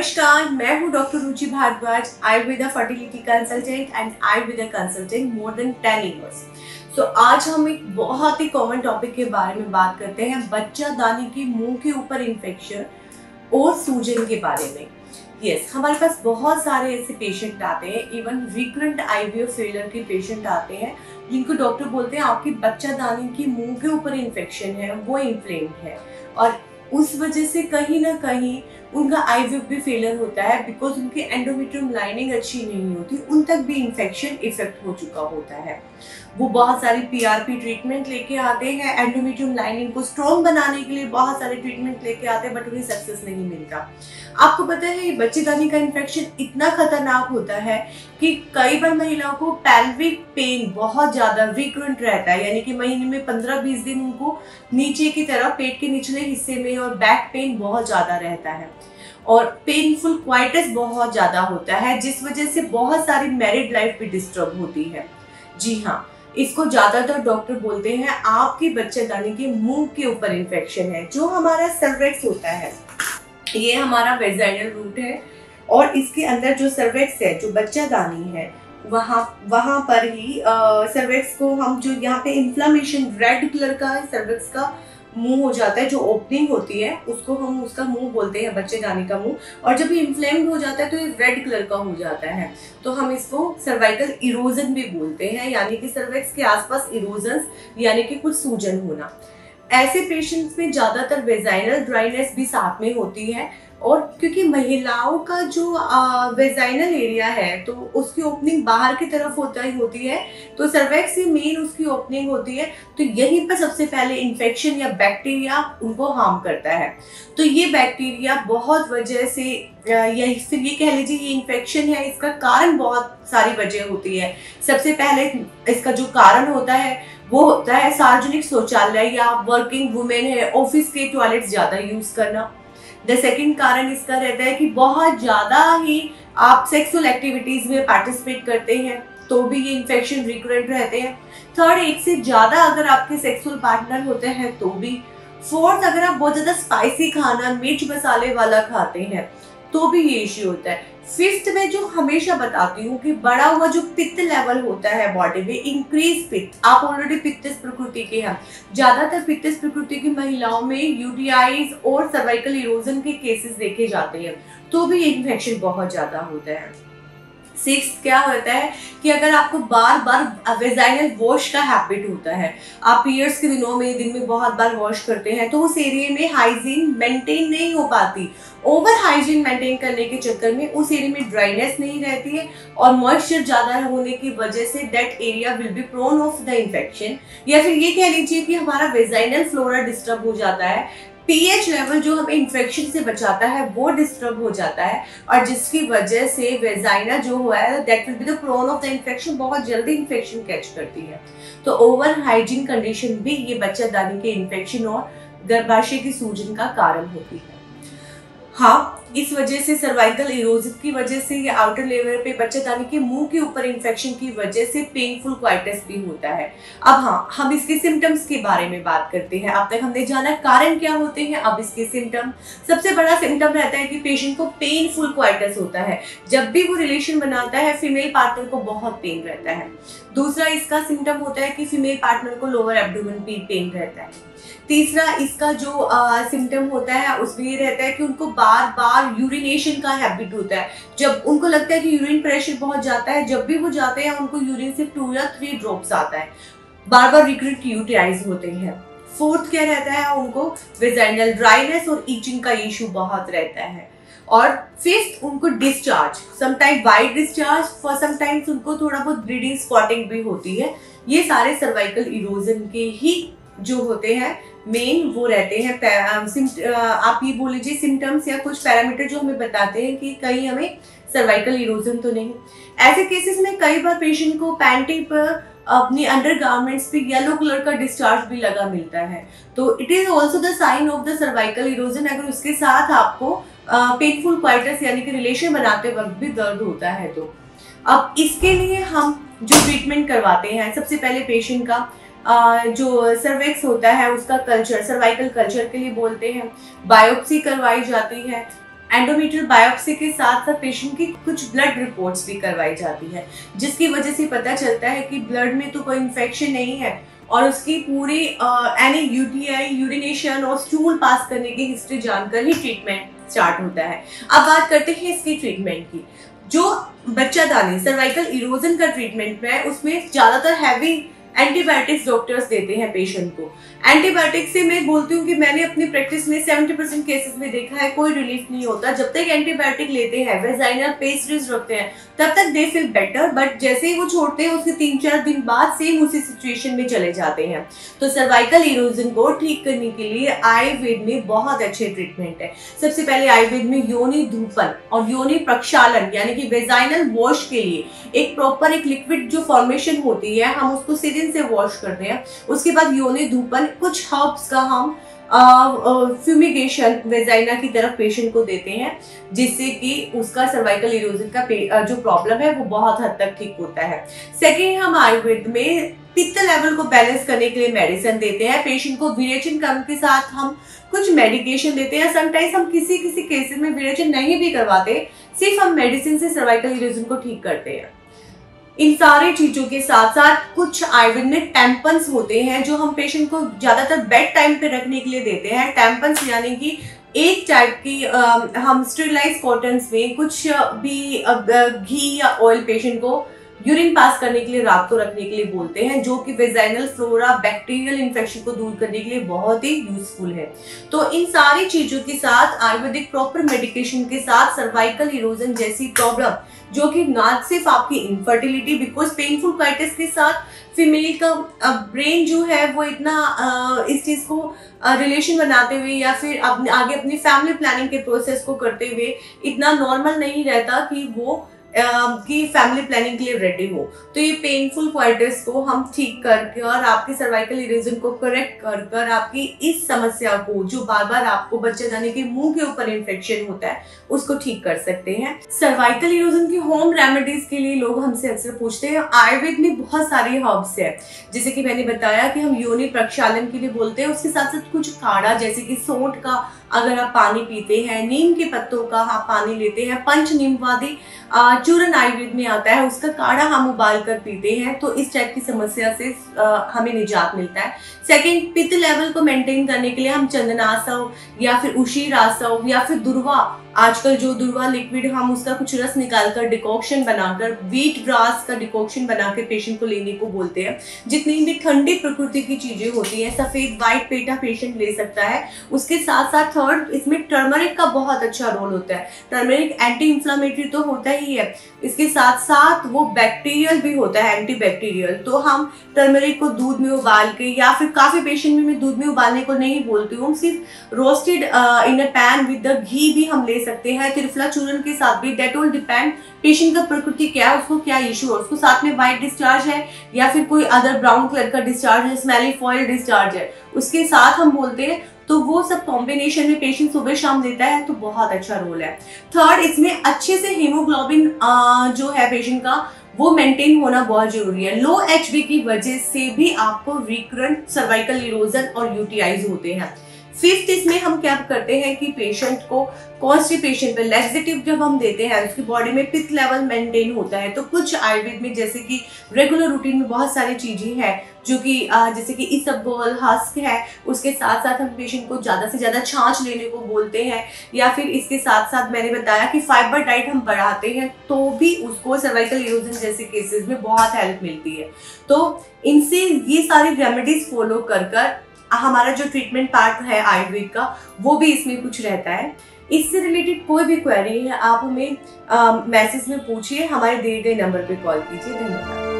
नमस्कार, मैं हूं doctor Ruchi Bhardwaj, Ayurveda fertility consultant and Ayurveda consultant more than 10 years. तो आज हम एक बहुत ही कॉमन टॉपिक के बारे में बात करते हैं, बच्चादानी के मुंह के ऊपर इन्फेक्शन और सूजन के बारे में। यस, हमारे पास बहुत सारे ऐसे पेशेंट आते हैं, इवन रिकरेंट आईवीएफ फेलियर के पेशेंट आते हैं जिनको डॉक्टर बोलते हैं आपकी बच्चादानी की मुंह के ऊपर इन्फेक्शन है, वो इन्फ्लेम्ड है और उस वजह से कहीं ना कहीं उनका आईवीएफ भी फेलियर होता है बिकॉज उनकी एंडोमेट्रियम लाइनिंग अच्छी नहीं होती, उन तक भी इन्फेक्शन इफेक्ट हो चुका होता है। वो बहुत सारी पीआरपी ट्रीटमेंट लेके आते हैं, एंडोमेट्रियम लाइनिंग को स्ट्रॉन्ग बनाने के लिए बहुत सारे ट्रीटमेंट लेके आते हैं, बट उन्हें सक्सेस नहीं मिलता। आपको पता है ये बच्चेदानी का इन्फेक्शन इतना खतरनाक होता है कि कई बार महिलाओं को पेल्विक पेन बहुत ज्यादा रिकरेंट रहता है, यानी कि महीने में 15-20 दिन उनको नीचे की तरफ पेट के निचले हिस्से में और बैक पेन बहुत ज्यादा रहता है और पेनफुल क्वाइटिस बहुत ज्यादा होता है, जिस वजह से बहुत सारी मैरिड लाइफ भी डिस्टर्ब होती है। जी हाँ, इसको ज्यादातर डॉक्टर बोलते हैं आपकी बच्चेदानी के मुंह के ऊपर इन्फेक्शन है। जो हमारा सर्वेक्स होता है, ये हमारा वेजाइनल रूट है और इसके अंदर जो सर्वेक्स है, जो बच्चादानी है, वहाँ पर ही सर्वेक्स को हम जो यहाँ पे इन्फ्लामेशन रेड कलर का सर्वेक्स का मुंह हो जाता है, जो ओपनिंग होती है उसको हम उसका मुंह बोलते हैं, बच्चेदानी का मुंह। और जब ये इन्फ्लेम्ड हो जाता है तो ये रेड कलर का हो जाता है, तो हम इसको सर्वाइकल इरोजन भी बोलते हैं, यानी कि सर्वेक्स के आसपास इरोजन यानी कि कुछ सूजन होना। ऐसे पेशेंट्स में ज्यादातर वेजाइनल ड्राइनेस भी साथ में होती है और क्योंकि महिलाओं का जो वेजाइनल एरिया है तो उसकी ओपनिंग बाहर की तरफ होती है, तो सर्वेक्स से मेन उसकी ओपनिंग होती है, तो यहीं पर सबसे पहले इन्फेक्शन या बैक्टीरिया उनको हार्म करता है। तो ये बैक्टीरिया बहुत वजह से या फिर ये कह लीजिए ये इन्फेक्शन है, इसका कारण बहुत सारी वजह होती है। सबसे पहले इसका जो कारण होता है वो होता है सार्वजनिक शौचालय या वर्किंग वुमेन है, ऑफिस के टॉयलेट्स ज्यादा यूज करना। द सेकंड कारण इसका रहता है कि बहुत ज्यादा ही आप सेक्सुअल एक्टिविटीज में पार्टिसिपेट करते हैं तो भी ये इन्फेक्शन रिकरेंट रहते हैं। थर्ड, एक से ज्यादा अगर आपके सेक्सुअल पार्टनर होते हैं तो भी। फोर्थ, अगर आप बहुत ज्यादा स्पाइसी खाना, मिर्च मसाले वाला खाते हैं तो भी ये इश्यू होता है। फिफ्थ में जो हमेशा बताती हूँ कि बढ़ा हुआ जो पित्त लेवल होता है बॉडी में, इंक्रीज पित्त, आप ऑलरेडी पित्तस प्रकृति के हैं, ज्यादातर पित्तस प्रकृति की महिलाओं में यूटीआईज और सर्वाइकल इरोजन के केसेस देखे जाते हैं, तो भी ये इन्फेक्शन बहुत ज्यादा होता है। सिक्स क्या होता है कि अगर आपको बार बार वेजाइनल वॉश का हैबिट होता है, आप पीरियड्स के दिनों में दिन में बहुत बार वॉश करते हैं, तो उस एरिया में हाइजीन मेंटेन नहीं हो पाती। ओवर हाइजीन मेंटेन करने के चक्कर में उस एरिया में ड्राइनेस नहीं रहती है और मॉइस्चर ज्यादा होने की वजह से that area will be prone of the infection, या फिर ये कह लीजिए कि हमारा वेजाइनल फ्लोरा डिस्टर्ब हो जाता है, पीएच लेवल जो हमें इन्फेक्शन से बचाता है वो डिस्टर्ब हो जाता है और जिसकी वजह से वेजाइना जो हुआ है that will be the prone of the infection, बहुत जल्दी इन्फेक्शन कैच करती है। तो ओवर हाइजीन कंडीशन भी ये बच्चादानी के इन्फेक्शन और गर्भाशय की सूजन का कारण होती है। हाँ, इस वजह से सर्वाइकल इरोजन की वजह से या आउटर लेयर पे बच्चेदानी के मुंह के ऊपर इन्फेक्शन की वजह से पेनफुल क्वाइटिस भी होता है। अब हाँ, हम इसके सिम्टम्स के बारे में बात करते हैं। अब तक हमने जाना कारण क्या होते हैं, अब इसके सिम्टम। सबसे बड़ा सिम्टम रहता है कि पेशेंट को पेनफुल क्वाइटिस होता है, जब भी वो रिलेशन बनाता है फीमेल पार्टनर को बहुत पेन रहता है। दूसरा इसका सिम्टम होता है कि फीमेल पार्टनर को लोअर एब्डोमेन पेन रहता है। तीसरा इसका जो सिम्टम होता है उसमें ये रहता है कि उनको बार बार यूरिनेशन का हैबिट होता है, जब उनको लगता है कि यूरिन प्रेशर बहुत जाता है, जब भी वो जाते हैं उनको यूरिन से 2 या 3 ड्रॉप्स आता है, बार बार रिकरेंट यूटीआईज होते हैं। फोर्थ क्या रहता है, उनको वेजाइनल ड्राइनेस और ईचिंग का इशू बहुत रहता है। और फिफ्थ, उनको discharge, sometime white discharge, for sometimes उनको थोड़ा बहुत ब्लीडिंग स्पॉटिंग भी होती है। ये सारे सर्वाइकल इरोजन के ही जो होते हैं मेन वो रहते हैं। आप ये बोल लीजिए सिम्टम्स या कुछ पैरामीटर जो हमें बताते हैं कि कहीं हमें सर्वाइकल इरोजन तो नहीं। ऐसे केसेस में कई बार पेशेंट को पैंटी पर अपनी अंडरगारमेंट्स पे येलो कलर का डिस्चार्ज भी लगा मिलता है, तो it is also the sign of the cervical erosion. अगर उसके साथ आपको पेनफुल क्वाइटिस यानी कि रिलेशन बनाते वक्त भी दर्द होता है तो अब इसके लिए हम जो ट्रीटमेंट करवाते हैं, सबसे पहले पेशेंट का जो सर्वेक्स होता है उसका कल्चर, सर्वाइकल कल्चर के लिए बोलते हैं, बायोप्सी करवाई जाती है। एंडोमेट्रियल बायोप्सी के साथ साथ पेशेंट की कुछ ब्लड रिपोर्ट्स भी करवाई जाती है, जिसकी वजह से पता चलता है कि ब्लड में तो कोई इन्फेक्शन नहीं है और उसकी पूरी एनी यूटीआई, यूरिनेशन और स्टूल पास करने की हिस्ट्री जानकर ही ट्रीटमेंट स्टार्ट होता है। अब बात करते हैं इसकी ट्रीटमेंट की। जो बच्चादानी सर्वाइकल इरोजन का ट्रीटमेंट है उसमें ज्यादातर हैवी एंटीबायोटिक्स डॉक्टर्स देते हैं पेशेंट को। एंटीबायोटिक से मैं बोलती हूँ कि मैंने अपनी प्रैक्टिस में 70% केसेस में देखा है कोई रिलीफ नहीं होता। जब तक एंटीबायोटिक लेते हैं, वेजाइनल पेस्ट्रीज रखते हैं, तब तक दे फील बेटर, बट जैसे ही वो छोड़ते हैं उसके 3-4 दिन बाद सेम उसी सिचुएशन में चले जाते हैं। तो सर्वाइकल इरोजन को ठीक करने के लिए आयुर्वेद में बहुत अच्छे ट्रीटमेंट है। सबसे पहले आयुर्वेद में योनि धूपन और योनि प्रक्षालन यानी कि वेजाइनल वॉश के लिए एक प्रॉपर एक लिक्विड जो फॉर्मेशन होती है, हम उसको सिरिंज से वॉश करते हैं। उसके बाद योनि धूपन, कुछ हर्ब्स का हम फ्यूमिगेशन वेजाइना की तरफ पेशेंट को देते हैं, जिससे कि उसका सर्वाइकल इरोजन का जो प्रॉब्लम है वो बहुत हद तक ठीक होता है। सेकेंड, हम आयुर्वेद में पित्त लेवल को बैलेंस करने के लिए मेडिसिन देते हैं। पेशेंट को विरेचन कर्म के साथ हम कुछ मेडिकेशन देते हैं। समटाइम्स हम किसी केसेस में विरेचन नहीं भी करवाते, सिर्फ हम मेडिसिन से सर्वाइकल इरोजन को ठीक करते हैं। इन सारी चीजों के साथ साथ कुछ आयुर्वेद में टैम्पन्स होते हैं जो हम पेशेंट को ज्यादातर बेड टाइम पे रखने के लिए देते हैं। टैम्पन्स यानी कि एक टाइप की हम स्टेरिलाइज कॉटन्स में कुछ भी घी या ऑयल पेशेंट को यूरिन पास करने के लिए रात को रखने के लिए बोलते हैं, जो कि वेजाइनल फ्लोरा बैक्टीरियल इन्फेक्शन को दूर करने के लिए बहुत ही यूजफुल है। तो इन सारी चीजों के साथ आयुर्वेदिक प्रॉपर मेडिकेशन के साथ सर्वाइकल इरोजन जैसी प्रॉब्लम, जो कि ना सिर्फ आपकी इनफर्टिलिटी, बिकॉज पेनफुल काइटिस के साथ फीमेल का ब्रेन जो है वो इतना इस चीज को रिलेशन बनाते हुए या फिर आगे अपनी फैमिली प्लानिंग के प्रोसेस को करते हुए इतना नॉर्मल नहीं रहता कि वो की फैमिली प्लानिंग के लिए रेडी हो। तो ये पेनफुल क्वाइटिस को हम ठीक करके और आपके सर्वाइकल इरोजन को करेक्ट कर आपकी इस समस्या को, जो बार बार आपको बच्चेदानी के मुंह के ऊपर इन्फेक्शन होता है, उसको ठीक कर सकते हैं। सर्वाइकल इरोजन की होम रेमेडीज के लिए लोग हमसे अक्सर पूछते हैं। आयुर्वेद में बहुत सारी हर्ब्स है, जैसे कि मैंने बताया कि हम योनि प्रक्षालन के लिए बोलते हैं। उसके साथ साथ कुछ काढ़ा, जैसे कि सौंठ का अगर आप पानी पीते हैं, नीम के पत्तों का आप पानी लेते हैं, पंच नीमवादी चूर्ण आयुर्वेद में आता है, उसका काढ़ा हम उबाल कर पीते हैं, तो इस टाइप की समस्या से हमें निजात मिलता है। सेकंड, पित्त लेवल को मेंटेन करने के लिए हम चंदनासव या फिर उशीरासव या फिर दुर्वा, आजकल जो दुर्वा लिक्विड, हम उसका कुछ रस निकालकर डिकॉक्शन बनाकर, व्हीट ग्रास का डिकॉक्शन बनाकर पेशेंट को लेने को बोलते हैं। जितनी भी ठंडी प्रकृति की चीजें होती हैं, सफेद व्हाइट पेटा पेशेंट ले सकता है। उसके साथ साथ थर्ड, इसमें टर्मरिक का बहुत अच्छा रोल होता है। टर्मरिक एंटी इंफ्लेमेटरी तो होता ही है, इसके साथ साथ वो बैक्टीरियल भी होता है, एंटी बैक्टीरियल। तो हम टर्मरिक को दूध में उबाल के, या फिर काफी पेशेंट में मैं दूध में उबालने को नहीं बोलती हूँ, सिर्फ roasted in a pan with the ghee भी हम ले सकते हैं, त्रिफला चूर्ण के साथ भी। दैट ऑल डिपेंड पेशेंट का प्रकृति क्या है, उसको क्या इशू है, उसको साथ में व्हाइट डिस्चार्ज है या फिर कोई अदर ब्राउन कलर का डिस्चार्ज है, स्मेली फॉयल डिस्चार्ज है, उसके साथ हम बोलते हैं। तो वो सब कॉम्बिनेशन में पेशेंट सुबह शाम लेता है तो बहुत अच्छा रोल है। थर्ड, इसमें अच्छे से हीमोग्लोबिन जो है पेशेंट का वो मेंटेन होना बहुत जरूरी है। लो एचबी की वजह से भी आपको रिकरेंट सर्वाइकल इरोजन और यूटीआईज होते हैं। फिफ्थ, इसमें हम क्या करते हैं कि पेशेंट को कॉन्स्टिपेशन पे लैक्सेटिव जब हम देते हैं, उसकी बॉडी में पित्त लेवल मेंटेन होता है। तो कुछ आयुर्वेद में, जैसे कि रेगुलर रूटीन में बहुत सारी चीजें हैं, जो कि जैसे कि इसबगोल, हस्क है, उसके साथ साथ हम पेशेंट को ज्यादा से ज्यादा छाछ लेने को बोलते हैं, या फिर इसके साथ साथ मैंने बताया कि फाइबर डाइट हम बढ़ाते हैं, तो भी उसको सर्वाइकल इरोजन जैसे केसेस में बहुत हेल्प मिलती है। तो इनसे ये सारी रेमेडीज फॉलो कर हमारा जो ट्रीटमेंट पार्ट है आयुर्वेद का, वो भी इसमें कुछ रहता है। इससे रिलेटेड कोई भी क्वेरी है, आप हमें मैसेज में पूछिए, हमारे दिए गए नंबर पे कॉल कीजिए। धन्यवाद।